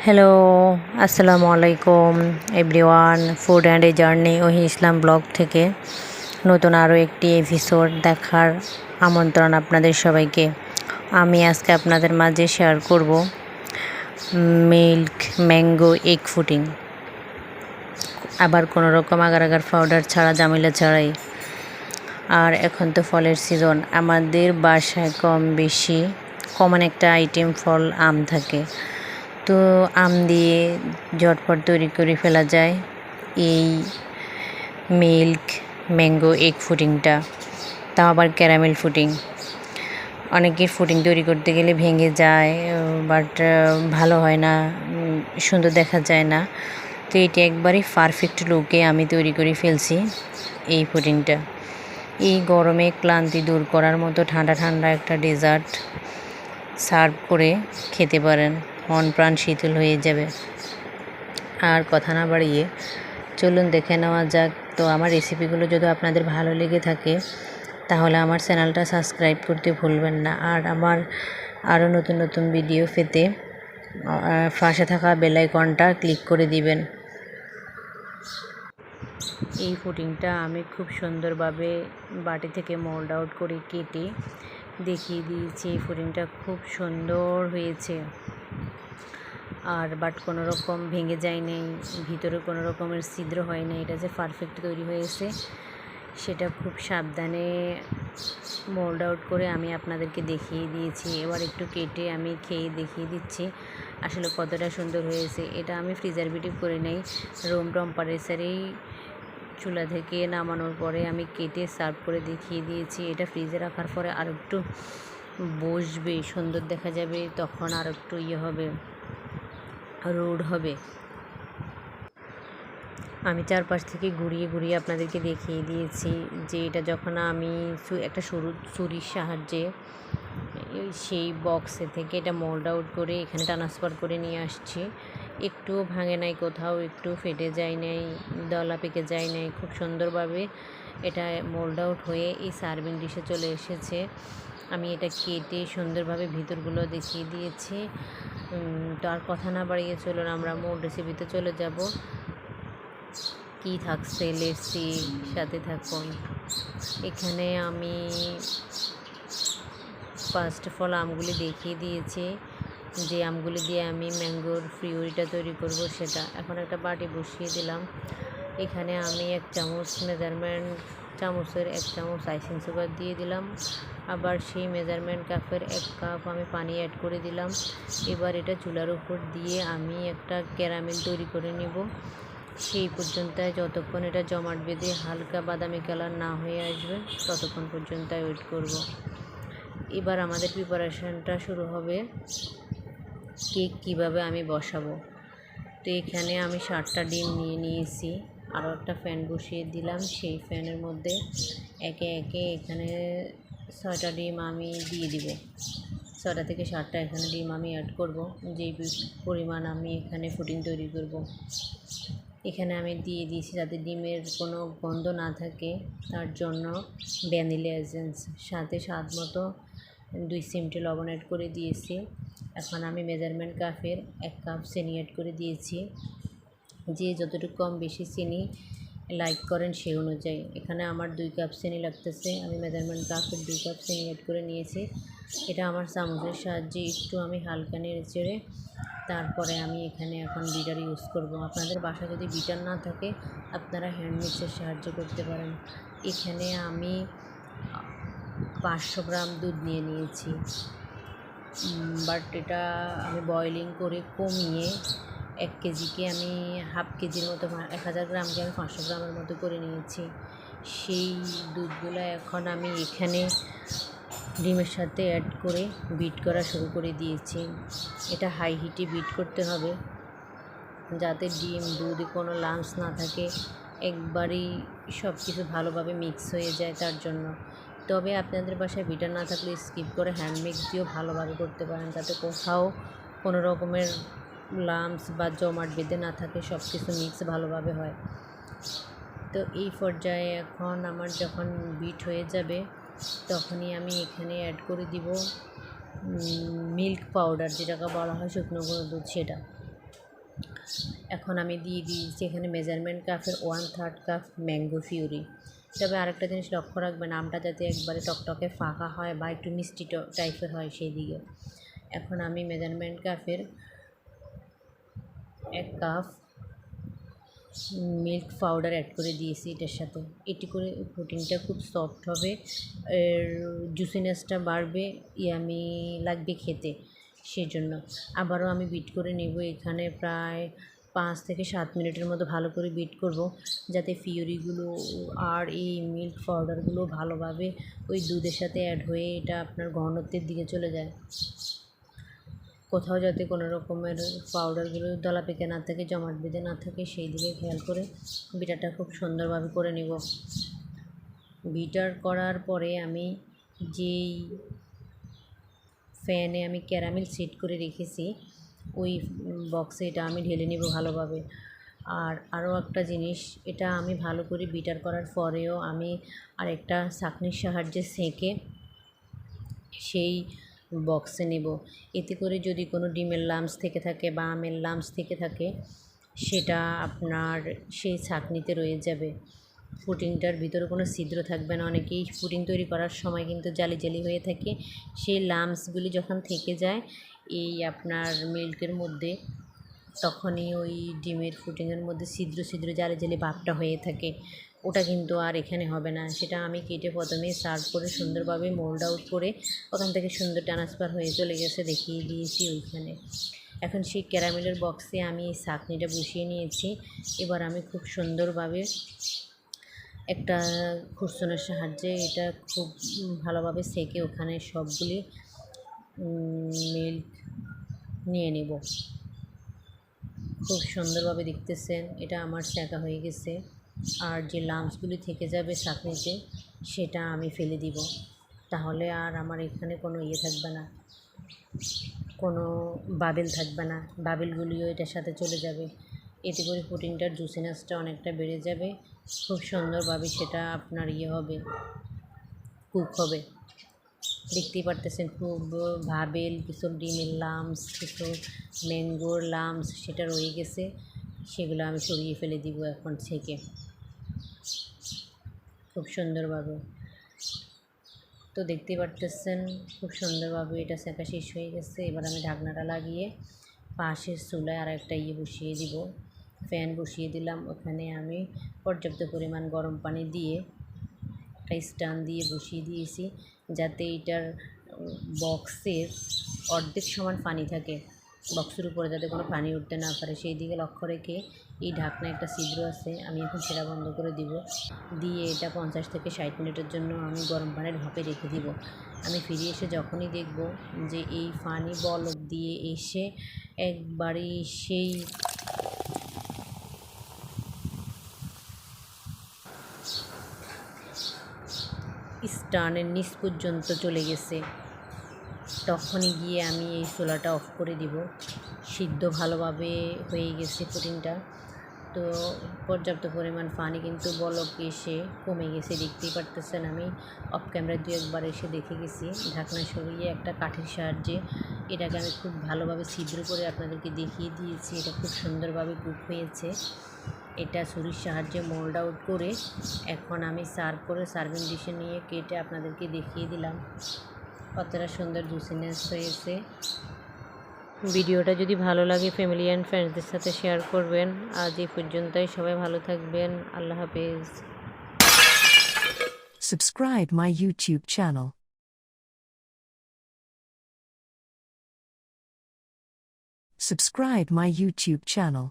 Hello, আসসালামু আলাইকুম everyone. Food and a journey ওহি ইসলাম ব্লগ থেকে নতুন আরও একটি এপিসোড দেখার আমন্ত্রণ আপনাদের সবাইকে। আমি আজকে আপনাদের মাঝে শেয়ার করব মিল্ক ম্যাঙ্গো এগ ফুডিং, আবার কোনো রকম আগার আগার পাউডার ছাড়া, জামিলা ছাড়াই। আর এখন তো ফলের সিজন, আমাদের বাসায় কম বেশি কমন একটা আইটেম ফল আম থাকে। তো আম দিয়ে ঝটপট তৈরি করে ফেলা যায় এই মিল্ক ম্যাঙ্গো এগ ফুডিংটা, তাও আবার ক্যারামেল ফুডিং। অনেকের ফুডিং তৈরি করতে গেলে ভেঙে যায়, বাট ভালো হয় না, সুন্দর দেখা যায় না। তো এটি একবারই পারফেক্ট লুকে আমি তৈরি করে ফেলছি এই ফুডিংটা। এই গরমে ক্লান্তি দূর করার মতো ঠান্ডা ঠান্ডা একটা ডেজার্ট সার্ভ করে খেতে পারেন, মন প্রাণ শীতল হয়ে যাবে। আর কথা না বাড়িয়ে চলুন দেখে নেওয়া যাক। তো আমার রেসিপিগুলো যদি আপনাদের ভালো লেগে থাকে তাহলে আমার চ্যানেলটা সাবস্ক্রাইব করতে ভুলবেন না। আর আমার আরও নতুন নতুন ভিডিও পেতে পাশে থাকা বেল আইকনটা ক্লিক করে দিবেন। এই ফুডিংটা আমি খুব সুন্দরভাবে বাটি থেকে মোল্ড আউট করে কেটে দেখিয়ে দিয়েছি। এই ফুডিংটা খুব সুন্দর হয়েছে, আর বাট কোনো রকম ভেঙে যায় নাই, ভিতরে কোনো রকমের ছিদ্র হয় না। এটা যে পারফেক্ট তৈরি হয়েছে সেটা খুব সাবধানে মোল্ড আউট করে আমি আপনাদেরকে দেখিয়ে দিয়েছি। এবার একটু কেটে আমি খেয়ে দেখিয়ে দিচ্ছি আসলে কতটা সুন্দর হয়েছে। এটা আমি প্রিজারভেটিভ করে নেই, রুম টেম্পারেচারেই চুলা থেকে নামানোর পরে আমি কেটে সার্ভ করে দেখিয়ে দিয়েছি। এটা ফ্রিজে রাখার পরে আর একটু বসবে, সুন্দর দেখা যাবে, তখন আর একটু হবে, রোড হবে। আমি চারপাশ থেকে ঘুরিয়ে ঘুরিয়ে আপনাদেরকে দেখিয়ে দিয়েছি যে এটা যখন আমি একটা ছুরির সাহায্যে সেই বক্সে থেকে এটা মোল্ড আউট করে এখানে ট্রান্সফার করে নিয়ে আসছি, একটুও ভাঙে নাই, কোথাও একটু ফেটে যায় নাই, দলা পেকে যায় নাই। খুব সুন্দরভাবে এটা মোল্ড আউট হয়ে এই সার্ভিং ডিশে চলে এসেছে। আমি এটা কেটে সুন্দরভাবে ভিতরগুলো দেখিয়ে দিয়েছি। তো আর কথা না বাড়িয়ে চলুন আমরা মূল রেসিপিতে চলে যাব। কি থাকছে লেটসি, সাথে থাকুন। এখানে আমি ফার্স্ট অফ অল আমগুলি দেখিয়ে দিয়েছি, যে আমগুলি দিয়ে আমি ম্যাঙ্গোর ফ্রিউরিটা তৈরি করব সেটা। এখন একটা বাটি বসিয়ে দিলাম। এখানে আমি 1 চামচ চামচের 1 চামচ আইসিং সুগার দিয়ে দিলাম। আবার সেই মেজারমেন্ট কাপের 1 কাপ আমি পানি অ্যাড করে দিলাম। এবার এটা চুলার উপর দিয়ে আমি একটা ক্যারামেল তৈরি করে নেব। সেই পর্যন্ত যতক্ষণ এটা জমাট বেঁধে হালকা বাদামি কালার না হয়ে আসবে ততক্ষণ পর্যন্ত ওয়েট করব। এবার আমাদের প্রিপারেশনটা শুরু হবে, কেক কিভাবে আমি বসাবো। তো এখানে আমি 7টা ডিম নিয়ে নিয়েছি, আরও একটা ফ্যান বসিয়ে দিলাম। সেই ফ্যানের মধ্যে একে একে এখানে 6টা ডিম আমি দিয়ে দিব। 6টা থেকে 7টা এখানে ডিম আমি অ্যাড করব, যেই পরিমাণ আমি এখানে ফুডিং তৈরি করব। এখানে আমি দিয়ে দিয়েছি যাতে ডিমের কোনো গন্ধ না থাকে, তার জন্য ভ্যানিলা এসেন্স, সাথে স্বাদ মতো 2 চিমটি লবণ অ্যাড করে দিয়েছি। এখন আমি মেজারমেন্ট কাপের 1 কাপ চিনি অ্যাড করে দিয়েছি। যে যতটুকু কম বেশি চিনি লাইক করেন সেই অনুযায়ী। এখানে আমার 2 কাপ চিনি লাগতেছে, আমি মেজারমেন্ট কাপের 2 কাপ চিনি অ্যাড করে নিয়েছি। এটা আমার চামচের সাহায্যে একটু আমি হালকা নেড়ে চেড়ে তারপরে আমি এখানে এখন বিটার ইউজ করব। আপনাদের বাসায় যদি বিটার না থাকে আপনারা হ্যান্ড মিক্সের সাহায্য করতে পারেন। এখানে আমি 500 গ্রাম দুধ নিয়ে নিয়েছি, বাট এটা আমি বয়লিং করে কমিয়ে 1 কেজিকে আমি হাফ কেজির মতো, 1000 গ্রামকে আমি 500 গ্রামের মতো করে নিয়েছি। সেই দুধগুলো এখন আমি এখানে ডিমের সাথে অ্যাড করে বিট করা শুরু করে দিয়েছি। এটা হাই হিটে বিট করতে হবে যাতে ডিম দুধে কোনো লাম্পস না থাকে, একবারই সব কিছু ভালোভাবে মিক্স হয়ে যায় তার জন্য। তবে আপনাদের বাসায় বিটার না থাকলে স্কিপ করে হ্যান্ড মিক্স দিয়েও ভালোভাবে করতে পারেন, যাতে কোথাও কোনো রকমের লাম্পস বা জমাট বেঁধে না থাকে, সব কিছু মিক্স ভালোভাবে হয়। তো এই পর্যায়ে এখন আমার যখন বিট হয়ে যাবে তখনই আমি এখানে অ্যাড করে দিব মিল্ক পাউডার, যেটাকে বলা হয় শুকনো গুঁড়ো দুধ, সেটা। এখন আমি দিয়ে দিয়েছি এখানে মেজারমেন্ট কাপের 1/3 কাপ ম্যাঙ্গো ফিউরি। তবে আরেকটা জিনিস লক্ষ্য রাখবেন, আমটা যাতে একবারে টকটকে ফাঁকা হয় বা একটু মিষ্টি টাইপের হয় সেই দিকে। এখন আমি মেজারমেন্ট কাপের 1 কাপ মিল্ক পাউডার অ্যাড করে দিয়েছি এটার সাথে। এটি করে পুডিংটা খুব সফট হবে, এর জুসিনেসটা বাড়বে, ইয়ামি লাগবে খেতে, সেজন্য আবারও আমি বিট করে নেব। এখানে প্রায় 5 থেকে 7 মিনিটের মতো ভালো করে বিট করব, যাতে ফিউরিগুলো আর এই মিল্ক পাউডারগুলো ভালোভাবে ওই দুধের সাথে অ্যাড হয়ে এটা আপনার ঘনত্বের দিকে চলে যায়। কোথাও যাতে কোনো রকমের পাউডারগুলো দলা পেকে না থাকে, জমাট বেঁধে না থাকে, সেই দিকে খেয়াল করে বিটারটা খুব সুন্দরভাবে করে নেব। বিটার করার পরে আমি যেই ফ্যানে আমি ক্যারামেল সেট করে রেখেছি ওই বক্সে এটা আমি ঢেলে নেব ভালোভাবে। আর আরও একটা জিনিস, এটা আমি ভালো করে বিটার করার পরেও আমি আরেকটা ছাঁকনির সাহায্যে সেঁকে সেই বক্সে নেব। এতে করে যদি কোনো ডিমের লামস থেকে থাকে বা আমের লামস থেকে থাকে সেটা আপনার সেই ছাঁকনিতে রয়ে যাবে। পুডিংটার ভিতরে কোনো ছিদ্র থাকবে না। অনেকেই পুডিং তৈরি করার সময় কিন্তু জালি জালি হয়ে থাকে, সেই লামসগুলি যখন থেকে যায় এই আপনার মিল্কের মধ্যে, তখনই ওই ডিমের পুডিংয়ের মধ্যে ছিদ্র ছিদ্র জালি জালি ভাবটা হয়ে থাকে। ওটা কিন্তু আর এখানে হবে না। সেটা আমি কেটে প্রথমে সার্ভ করে সুন্দরভাবে মোল্ড আউট করে ওখান থেকে সুন্দর ট্রান্সফার হয়ে চলে গেছে, দেখিয়ে দিয়েছি ওইখানে। এখন সেই ক্যারামেলের বক্সে আমি এই ছাঁকনিটা বসিয়ে নিয়েছি। এবার আমি খুব সুন্দরভাবে একটা খুরসনের সাহায্যে এটা খুব ভালোভাবে সেঁকে ওখানে সবগুলি মিল্ক নিয়ে নেব। খুব সুন্দরভাবে দেখতেছেন এটা আমার সেঁকা হয়ে গেছে। আর যে লামসগুলি থেকে যাবে ছাঁকনিতে সেটা আমি ফেলে দিব, তাহলে আর আমার এখানে কোনো ইয়ে থাকবে না, কোনো বাবেল থাকবে না, বাবেলগুলিও এটার সাথে চলে যাবে। এতে করে পুডিংটার জুসিনেসটা অনেকটা বেড়ে যাবে, খুব সুন্দরভাবে সেটা আপনার ইয়ে হবে, কুক হবে। দেখতেই পারতেছেন খুব ভাবেল, কিছু ডিমের লামস, কিছু ম্যাঙ্গোর লামস সেটা রয়ে গেছে, সেগুলো আমি সরিয়ে ফেলে দিব এখন ছেঁকে খুব সুন্দরভাবে। তো দেখতেই পারতেছেন খুব সুন্দরভাবে এটা সেঁকা শেষ হয়ে গেছে। এবার আমি ঢাকনাটা লাগিয়ে পাশের চুলায় আর একটা বসিয়ে দিব, ফ্যান বসিয়ে দিলাম। ওখানে আমি পর্যাপ্ত পরিমাণ গরম পানি দিয়ে একটা স্ট্যান্ড দিয়ে বসিয়ে দিয়েছি, যাতে এটার বক্সের অর্ধেক সমান পানি থাকে, বক্সের উপরে যাতে কোনো পানি উঠতে না পারে সেই দিকে লক্ষ্য রেখে এই ঢাকনা একটা ছিদ্র আছে, আমি এখন সেটা বন্ধ করে দিব। দিয়ে এটা 50 থেকে 60 মিনিটের জন্য আমি গরম পানির ভাপে রেখে দিব। আমি ফিরে এসে যখনই দেখব যে এই পানি বলক দিয়ে এসে একবারে সেই স্টানের নিচ পর্যন্ত চলে গেছে, তখনই গিয়ে আমি এই চুলাটা অফ করে দিব। সিদ্ধ ভালোভাবে হয়ে গেছে পুডিংটা। তো পর্যাপ্ত পরিমাণ পানি কিন্তু বলক এসে কমে গেছে, দেখতেই পারতেছেন। আমি অফ ক্যামেরায় 2-1 বার এসে দেখে গেছি। ঢাকনা সরিয়ে একটা কাঠের সাহায্যে এটাকে আমি খুব ভালোভাবে ছিদ্র করে আপনাদেরকে দেখিয়ে দিয়েছি। এটা খুব সুন্দরভাবে কুক হয়েছে। এটা ছুরির সাহায্যে মোল্ড আউট করে এখন আমি সার্ভ করে সার্ভিং ডিশে নিয়ে কেটে আপনাদেরকে দেখিয়ে দিলাম কতটা সুন্দর জুসিনেস হয়েছে। ভিডিওটা যদি ভালো লাগে ফ্যামিলি অ্যান্ড ফ্রেন্ডসদের সাথে শেয়ার করবেন। আজ এই পর্যন্তই, সবাই ভালো থাকবেন, আল্লাহ হাফেজ। Subscribe my YouTube channel. Subscribe my YouTube channel.